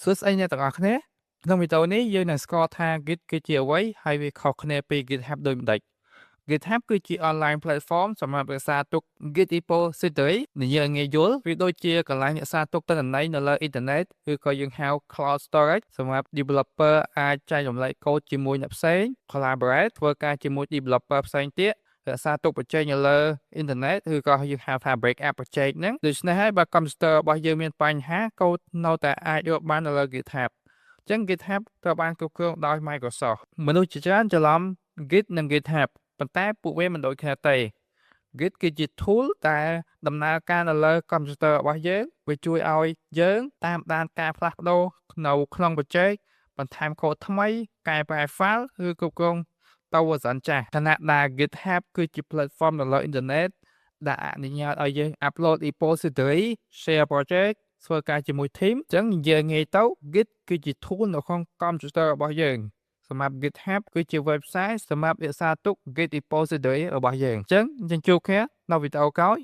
សួស្តីអ្នកទាំងអស់គ្នាក្នុងវីដេអូនេះយើងនឹងស្គាល់ថា Git គឺជាអ្វីហើយវាខុសគ្នាពី GitHub ដូចម្តេច GitHub គឺជា online platform សម្រាប់រក្សាទុក Git repository និយាយងាយយល់វាដូចជាកន្លែងរក្សាទុកទិន្នន័យនៅលើអ៊ីនធឺណិតឬក៏យើងហៅ cloud storage សម្រាប់ developer អាចចែករំលែកកូដជាមួយអ្នកផ្សេង collaborate ធ្វើការជាមួយ developer ផ្សេងទៀតរក្សាទុកបច្ចេកនៅលើអ៊ីនធឺណិតឬក៏យើងហៅថា backup បច្ចេកហ្នឹងដូច្នេះហើយបើ computer របស់យើងមានបញ្ហាកូដនៅតែអាចរកបាននៅលើ GitHub អញ្ចឹង GitHub ត្រូវបានគ្រប់គ្រងដោយ Microsoft មនុស្សជាច្រើនច្រឡំ Git និង GitHub ប៉ុន្តែពួកវាមិនដូចគ្នាទេ Git គឺជា tool ដែលដំណើរការនៅលើ computer របស់យើងវាជួយឲ្យយើងតាមដានការផ្លាស់ប្ដូរនៅក្នុងបច្ចេកបន្ថែមកូដថ្មីកែប្រែ file ឬគ្រប់គ្រងត version ចាស់ខណៈដែល GitHub គឺជា platform នៅលើអ៊ីនធឺណិតដែលអនុញ្ញាតឲ្យយើង upload repository share project ធ្វើការជាមួយ team អញ្ចឹងនិយាយងាយទៅ Git គឺជា tool នៅក្នុង computer របស់យើងសម្រាប់ GitHub គឺជា website សម្រាប់រក្សាទុក Git repository របស់យើងអញ្ចឹងយើងជួបគ្នានៅវីដេអូក្រោយ